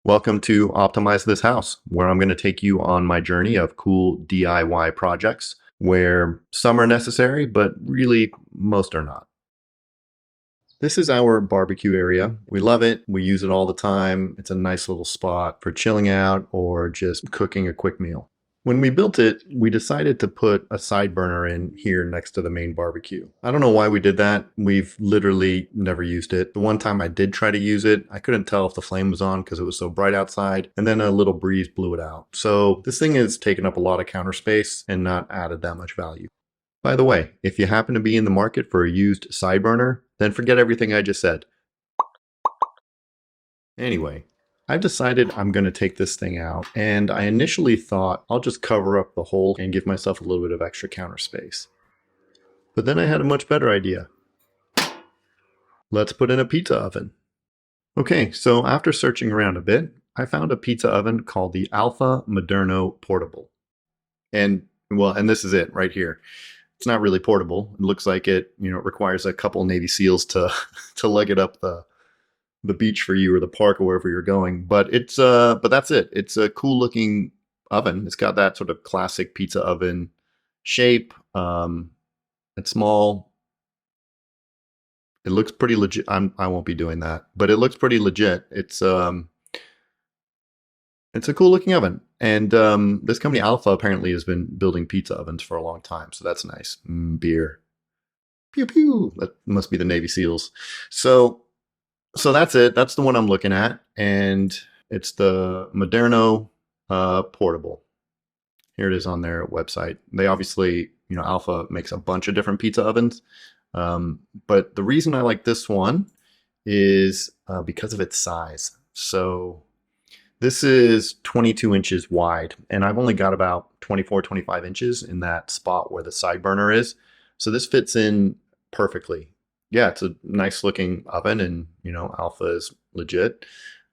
Welcome to Optimize This House, where I'm going to take you on my journey of cool DIY projects where some are necessary, but really most are not. This is our barbecue area. We love it. We use it all the time. It's a nice little spot for chilling out or just cooking a quick meal. When we built it, we decided to put a side burner in here next to the main barbecue. I don't know why we did that. We've literally never used it. The one time I did try to use it, I couldn't tell if the flame was on because it was so bright outside, and then a little breeze blew it out. So this thing has taken up a lot of counter space and not added that much value. By the way, if you happen to be in the market for a used side burner, then forget everything I just said. Anyway, I've decided I'm going to take this thing out, and I initially thought I'll just cover up the hole and give myself a little bit of extra counter space. But then I had a much better idea. Let's put in a pizza oven. Okay, so after searching around a bit, I found a pizza oven called the Alpha Moderno Portable. And this is it right here. It's not really portable. It looks like it, requires a couple Navy SEALs to leg it up the beach for you or the park or wherever you're going. But but that's it. It's a cool looking oven. It's got that sort of classic pizza oven shape. It's small. It looks pretty legit. I won't be doing that, but it looks pretty legit. It's a cool looking oven. And this company Alpha apparently has been building pizza ovens for a long time. So that's nice. Beer. Pew pew. That must be the Navy SEALs. So that's it. That's the one I'm looking at. And it's the Moderno Portable. Here it is on their website. They obviously, Alpha makes a bunch of different pizza ovens. But the reason I like this one is because of its size. So this is 22 inches wide, and I've only got about 24, 25 inches in that spot where the side burner is. So this fits in perfectly. Yeah, it's a nice looking oven, and Alpha is legit.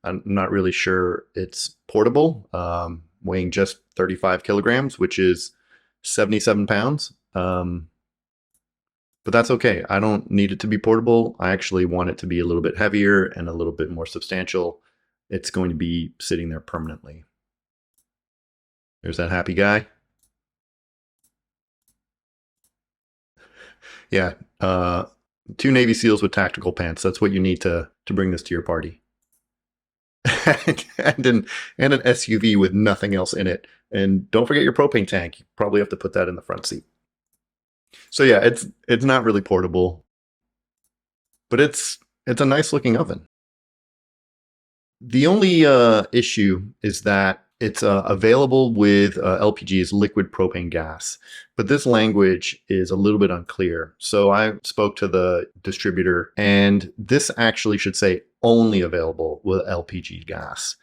I'm not really sure it's portable, weighing just 35 kilograms, which is 77 pounds. But that's okay. I don't need it to be portable. I actually want it to be a little bit heavier and a little bit more substantial. It's going to be sitting there permanently. There's that happy guy. Yeah, 2 Navy SEALs with tactical pants. That's what you need to bring this to your party. and an SUV with nothing else in it. And don't forget your propane tank. You probably have to put that in the front seat. So yeah, it's not really portable, but it's a nice looking oven. The only issue is that it's available with LPG as liquid propane gas, but this language is a little bit unclear. So I spoke to the distributor, and this actually should say only available with LPG gas.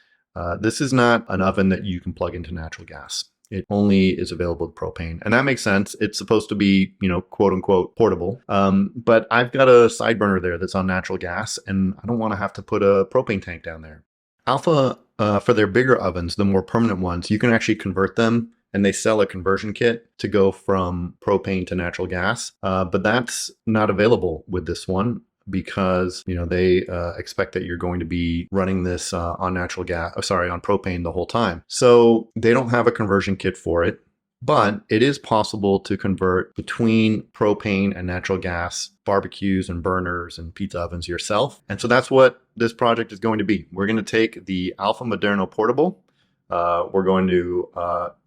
This is not an oven that you can plug into natural gas. It only is available with propane. And that makes sense. It's supposed to be, quote unquote, portable. But I've got a side burner there that's on natural gas, and I don't want to have to put a propane tank down there. Alpha, for their bigger ovens, the more permanent ones, you can actually convert them, and they sell a conversion kit to go from propane to natural gas. But that's not available with this one because, they expect that you're going to be running this on on propane the whole time. So they don't have a conversion kit for it. But it is possible to convert between propane and natural gas barbecues and burners and pizza ovens yourself. And so that's what this project is going to be. We're going to take the Alpha Moderno Portable. We're going to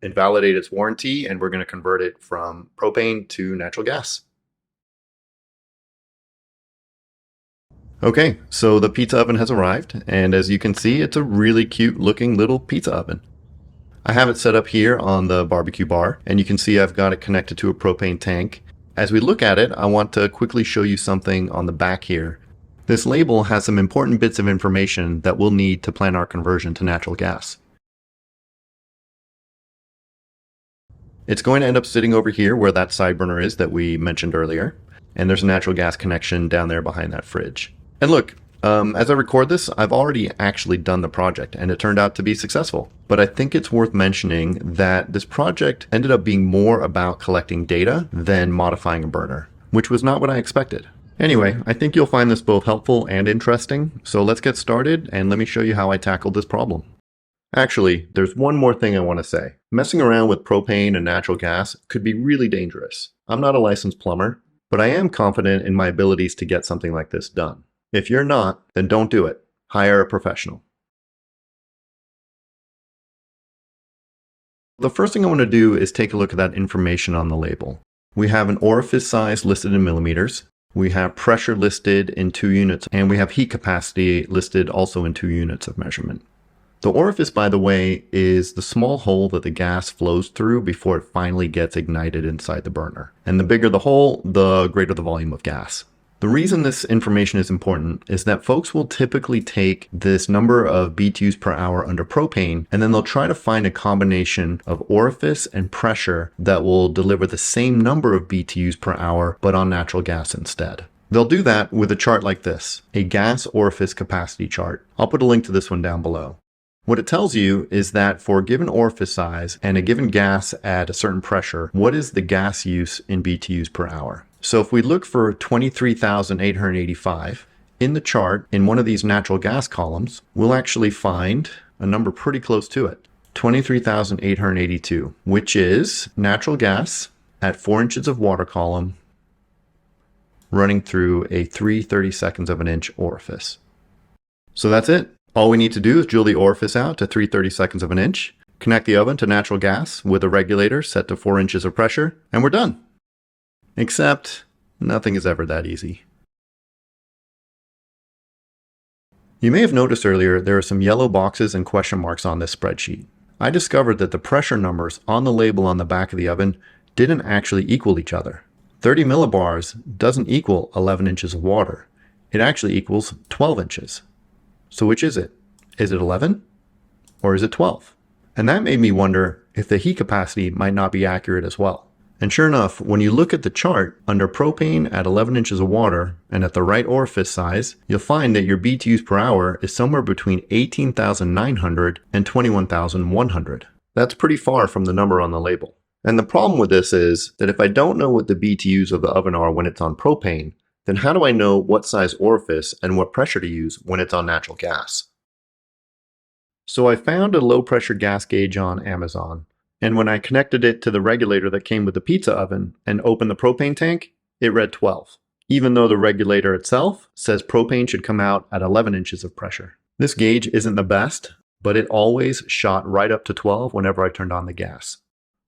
invalidate its warranty, and we're going to convert it from propane to natural gas. Okay, so the pizza oven has arrived, and as you can see, it's a really cute looking little pizza oven. I have it set up here on the barbecue bar, and you can see I've got it connected to a propane tank. As we look at it, I want to quickly show you something on the back here. This label has some important bits of information that we'll need to plan our conversion to natural gas. It's going to end up sitting over here where that side burner is that we mentioned earlier, and there's a natural gas connection down there behind that fridge. And look, as I record this, I've already actually done the project, and it turned out to be successful. But I think it's worth mentioning that this project ended up being more about collecting data than modifying a burner, which was not what I expected. Anyway, I think you'll find this both helpful and interesting, so let's get started and let me show you how I tackled this problem. Actually, there's one more thing I want to say. Messing around with propane and natural gas could be really dangerous. I'm not a licensed plumber, but I am confident in my abilities to get something like this done. If you're not, then don't do it. Hire a professional. The first thing I want to do is take a look at that information on the label. We have an orifice size listed in millimeters. We have pressure listed in 2 units, and we have heat capacity listed also in 2 units of measurement. The orifice, by the way, is the small hole that the gas flows through before it finally gets ignited inside the burner. And the bigger the hole, the greater the volume of gas. The reason this information is important is that folks will typically take this number of BTUs per hour under propane, and then they'll try to find a combination of orifice and pressure that will deliver the same number of BTUs per hour, but on natural gas instead. They'll do that with a chart like this, a gas orifice capacity chart. I'll put a link to this one down below. What it tells you is that for a given orifice size and a given gas at a certain pressure, what is the gas use in BTUs per hour? So if we look for 23,885, in the chart, in one of these natural gas columns, we'll actually find a number pretty close to it, 23,882, which is natural gas at 4 inches of water column running through a 3/32 of an inch orifice. So that's it. All we need to do is drill the orifice out to 3/32 of an inch, connect the oven to natural gas with a regulator set to 4 inches of pressure, and we're done. Except, nothing is ever that easy. You may have noticed earlier there are some yellow boxes and question marks on this spreadsheet. I discovered that the pressure numbers on the label on the back of the oven didn't actually equal each other. 30 millibars doesn't equal 11 inches of water. It actually equals 12 inches. So which is it? Is it 11 or is it 12? And that made me wonder if the heat capacity might not be accurate as well. And sure enough, when you look at the chart, under propane at 11 inches of water and at the right orifice size, you'll find that your BTUs per hour is somewhere between 18,900 and 21,100. That's pretty far from the number on the label. And the problem with this is that if I don't know what the BTUs of the oven are when it's on propane, then how do I know what size orifice and what pressure to use when it's on natural gas? So I found a low pressure gas gauge on Amazon. And when I connected it to the regulator that came with the pizza oven and opened the propane tank, it read 12, even though the regulator itself says propane should come out at 11 inches of pressure. This gauge isn't the best, but it always shot right up to 12 whenever I turned on the gas.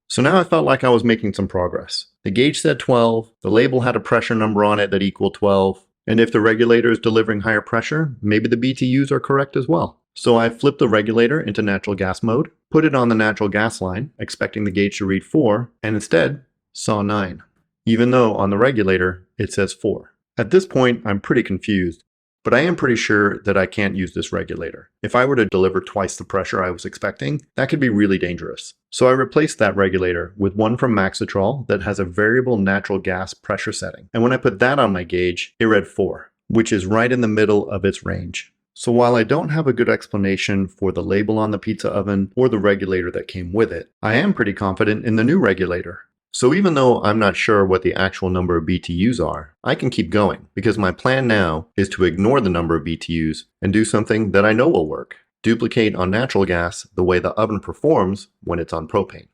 So now I felt like I was making some progress. The gauge said 12, the label had a pressure number on it that equaled 12, and if the regulator is delivering higher pressure, maybe the BTUs are correct as well. So I flipped the regulator into natural gas mode, put it on the natural gas line, expecting the gauge to read 4, and instead saw 9, even though on the regulator it says 4. At this point, I'm pretty confused, but I am pretty sure that I can't use this regulator. If I were to deliver twice the pressure I was expecting, that could be really dangerous. So I replaced that regulator with one from Maxitrol that has a variable natural gas pressure setting. And when I put that on my gauge, it read 4, which is right in the middle of its range. So while I don't have a good explanation for the label on the pizza oven or the regulator that came with it, I am pretty confident in the new regulator. So even though I'm not sure what the actual number of BTUs are, I can keep going because my plan now is to ignore the number of BTUs and do something that I know will work. Duplicate on natural gas the way the oven performs when it's on propane.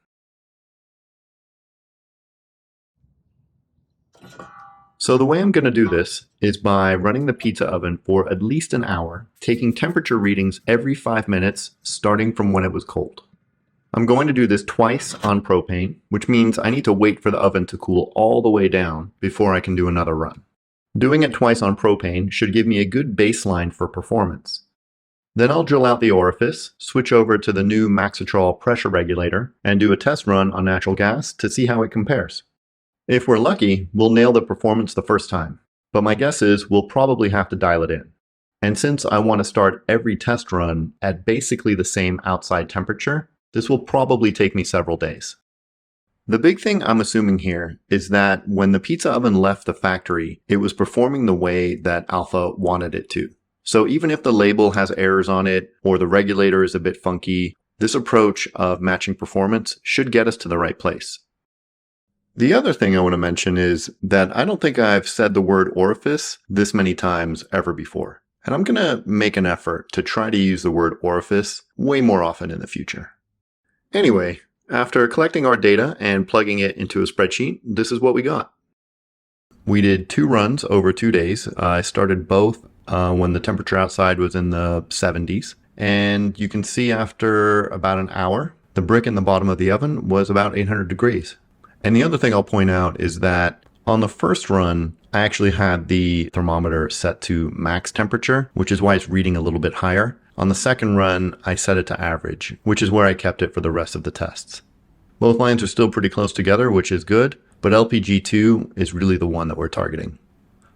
So the way I'm going to do this is by running the pizza oven for at least an hour, taking temperature readings every 5 minutes, starting from when it was cold. I'm going to do this twice on propane, which means I need to wait for the oven to cool all the way down before I can do another run. Doing it twice on propane should give me a good baseline for performance. Then I'll drill out the orifice, switch over to the new Maxitrol pressure regulator, and do a test run on natural gas to see how it compares. If we're lucky, we'll nail the performance the first time, but my guess is we'll probably have to dial it in. And since I want to start every test run at basically the same outside temperature, this will probably take me several days. The big thing I'm assuming here is that when the pizza oven left the factory, it was performing the way that Alpha wanted it to. So even if the label has errors on it or the regulator is a bit funky, this approach of matching performance should get us to the right place. The other thing I want to mention is that I don't think I've said the word orifice this many times ever before. And I'm going to make an effort to try to use the word orifice way more often in the future. Anyway, after collecting our data and plugging it into a spreadsheet, this is what we got. We did 2 runs over 2 days. I started both when the temperature outside was in the 70s. And you can see after about an hour, the brick in the bottom of the oven was about 800 degrees. And the other thing I'll point out is that on the first run, I actually had the thermometer set to max temperature, which is why it's reading a little bit higher. On the second run, I set it to average, which is where I kept it for the rest of the tests. Both lines are still pretty close together, which is good, but LPG2 is really the one that we're targeting.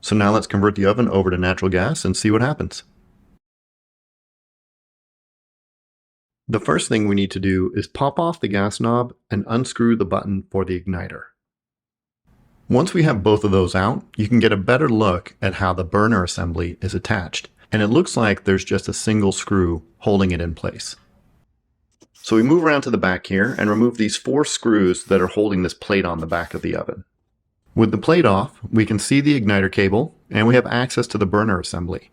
So now let's convert the oven over to natural gas and see what happens. The first thing we need to do is pop off the gas knob and unscrew the button for the igniter. Once we have both of those out, you can get a better look at how the burner assembly is attached, and it looks like there's just a single screw holding it in place. So we move around to the back here and remove these 4 screws that are holding this plate on the back of the oven. With the plate off, we can see the igniter cable, and we have access to the burner assembly.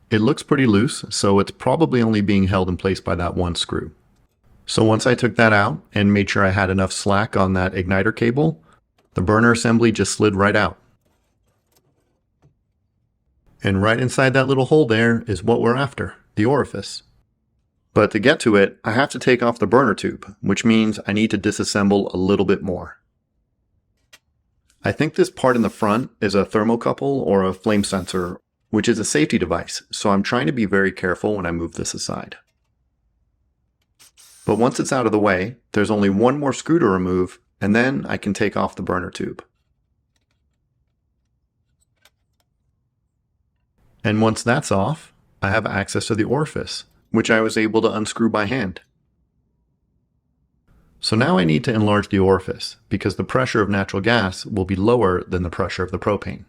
It looks pretty loose, so it's probably only being held in place by that 1 screw. So once I took that out and made sure I had enough slack on that igniter cable, the burner assembly just slid right out. And right inside that little hole there is what we're after, the orifice. But to get to it, I have to take off the burner tube, which means I need to disassemble a little bit more. I think this part in the front is a thermocouple or a flame sensor, which is a safety device, so I'm trying to be very careful when I move this aside. But once it's out of the way, there's only 1 more screw to remove, and then I can take off the burner tube. And once that's off, I have access to the orifice, which I was able to unscrew by hand. So now I need to enlarge the orifice, because the pressure of natural gas will be lower than the pressure of the propane.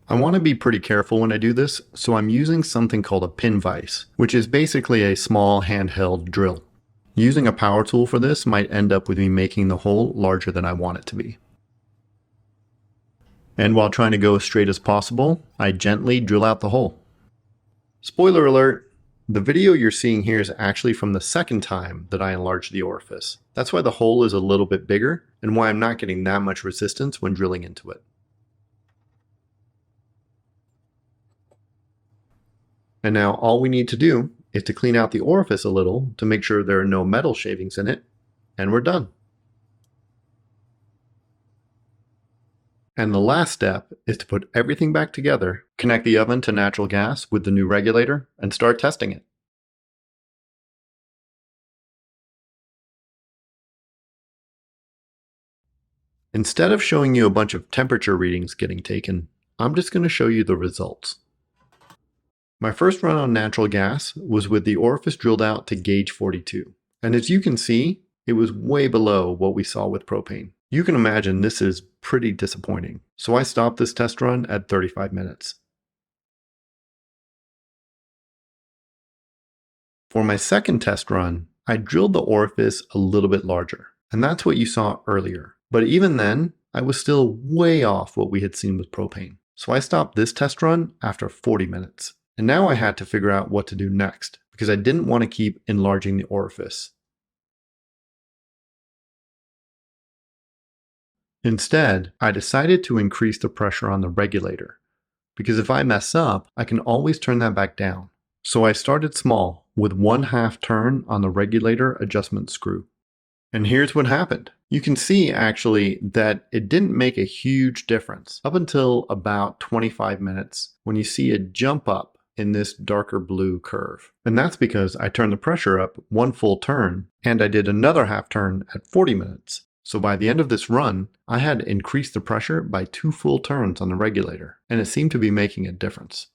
I want to be pretty careful when I do this, so I'm using something called a pin vise, which is basically a small handheld drill. Using a power tool for this might end up with me making the hole larger than I want it to be. And while trying to go as straight as possible, I gently drill out the hole. Spoiler alert, the video you're seeing here is actually from the second time that I enlarged the orifice. That's why the hole is a little bit bigger and why I'm not getting that much resistance when drilling into it. And now all we need to do is to clean out the orifice a little to make sure there are no metal shavings in it, and we're done. And the last step is to put everything back together, connect the oven to natural gas with the new regulator, and start testing it. Instead of showing you a bunch of temperature readings getting taken, I'm just going to show you the results. My first run on natural gas was with the orifice drilled out to gauge 42. And as you can see, it was way below what we saw with propane. You can imagine this is pretty disappointing. So I stopped this test run at 35 minutes. For my second test run, I drilled the orifice a little bit larger. And that's what you saw earlier. But even then, I was still way off what we had seen with propane. So I stopped this test run after 40 minutes. And now I had to figure out what to do next, because I didn't want to keep enlarging the orifice. Instead, I decided to increase the pressure on the regulator, because if I mess up, I can always turn that back down. So I started small with 1/2 turn on the regulator adjustment screw. And here's what happened. You can see actually that it didn't make a huge difference up until about 25 minutes when you see it jump up in this darker blue curve. And that's because I turned the pressure up 1 full turn and I did another 1/2 turn at 40 minutes. So by the end of this run, I had increased the pressure by 2 full turns on the regulator, and it seemed to be making a difference.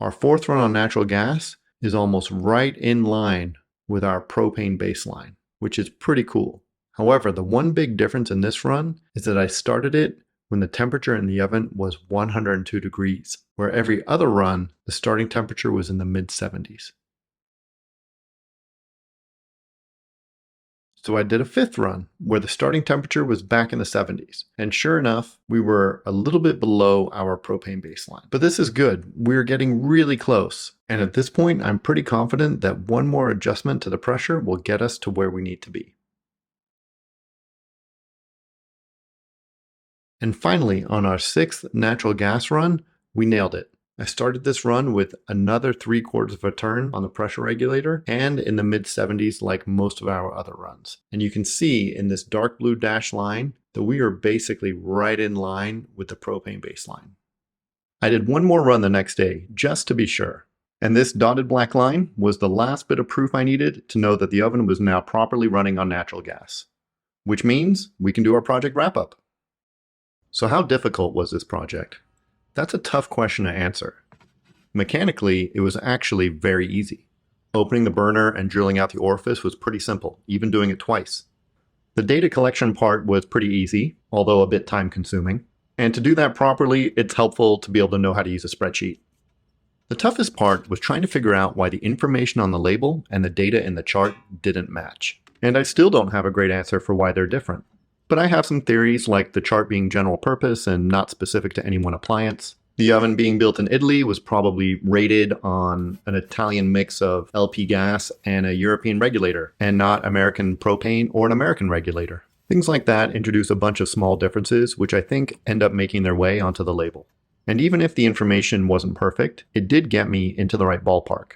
Our fourth run on natural gas is almost right in line with our propane baseline, which is pretty cool. However, the one big difference in this run is that I started it when the temperature in the oven was 102 degrees, where every other run, the starting temperature was in the mid-70s. So I did a 5th run where the starting temperature was back in the 70s. And sure enough, we were a little bit below our propane baseline. But this is good. We're getting really close. And at this point, I'm pretty confident that one more adjustment to the pressure will get us to where we need to be. And finally, on our 6th natural gas run, we nailed it. I started this run with another 3/4 of a turn on the pressure regulator and in the mid 70s like most of our other runs. And you can see in this dark blue dashed line that we are basically right in line with the propane baseline. I did one more run the next day just to be sure. And this dotted black line was the last bit of proof I needed to know that the oven was now properly running on natural gas, which means we can do our project wrap up. So how difficult was this project? That's a tough question to answer. Mechanically, it was actually very easy. Opening the burner and drilling out the orifice was pretty simple, even doing it twice. The data collection part was pretty easy, although a bit time consuming. And to do that properly, it's helpful to be able to know how to use a spreadsheet. The toughest part was trying to figure out why the information on the label and the data in the chart didn't match. And I still don't have a great answer for why they're different. But I have some theories, like the chart being general purpose and not specific to any one appliance. The oven being built in Italy was probably rated on an Italian mix of LP gas and a European regulator, and not American propane or an American regulator. Things like that introduce a bunch of small differences, which I think end up making their way onto the label. And even if the information wasn't perfect, it did get me into the right ballpark.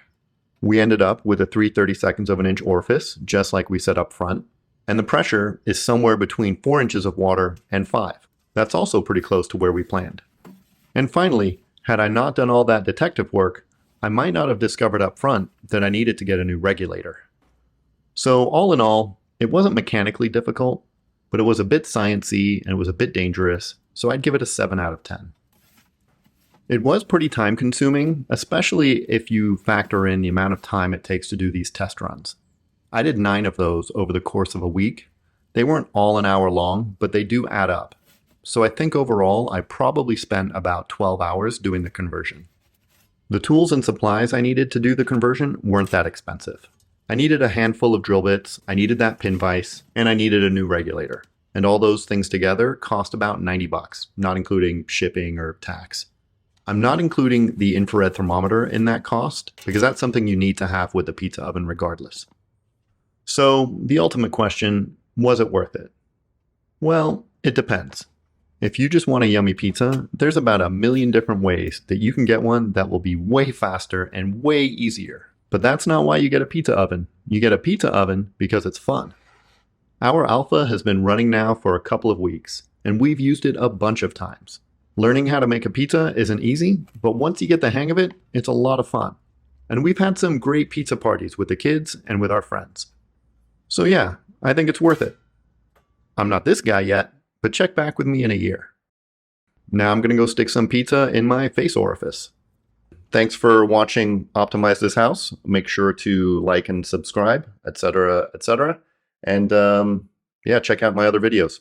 We ended up with a 3/32 of an inch orifice, just like we said up front. And the pressure is somewhere between 4 inches of water and 5. That's also pretty close to where we planned. And finally, had I not done all that detective work, I might not have discovered up front that I needed to get a new regulator. So all in all, it wasn't mechanically difficult, but it was a bit sciencey and it was a bit dangerous, so I'd give it a 7 out of 10. It was pretty time consuming, especially if you factor in the amount of time it takes to do these test runs. I did 9 of those over the course of a week. They weren't all an hour long, but they do add up. So I think overall, I probably spent about 12 hours doing the conversion. The tools and supplies I needed to do the conversion weren't that expensive. I needed a handful of drill bits, I needed that pin vise, and I needed a new regulator. And all those things together cost about $90, not including shipping or tax. I'm not including the infrared thermometer in that cost, because that's something you need to have with the pizza oven regardless. So the ultimate question, was it worth it? Well, it depends. If you just want a yummy pizza, there's about a million different ways that you can get one that will be way faster and way easier. But that's not why you get a pizza oven. You get a pizza oven because it's fun. Our alpha has been running now for a couple of weeks, and we've used it a bunch of times. Learning how to make a pizza isn't easy, but once you get the hang of it, it's a lot of fun. And we've had some great pizza parties with the kids and with our friends. So yeah, I think it's worth it. I'm not this guy yet, but check back with me in a year. Now I'm going to go stick some pizza in my face orifice. Thanks for watching Optimize This House. Make sure to like and subscribe, etc., etc. And yeah, check out my other videos.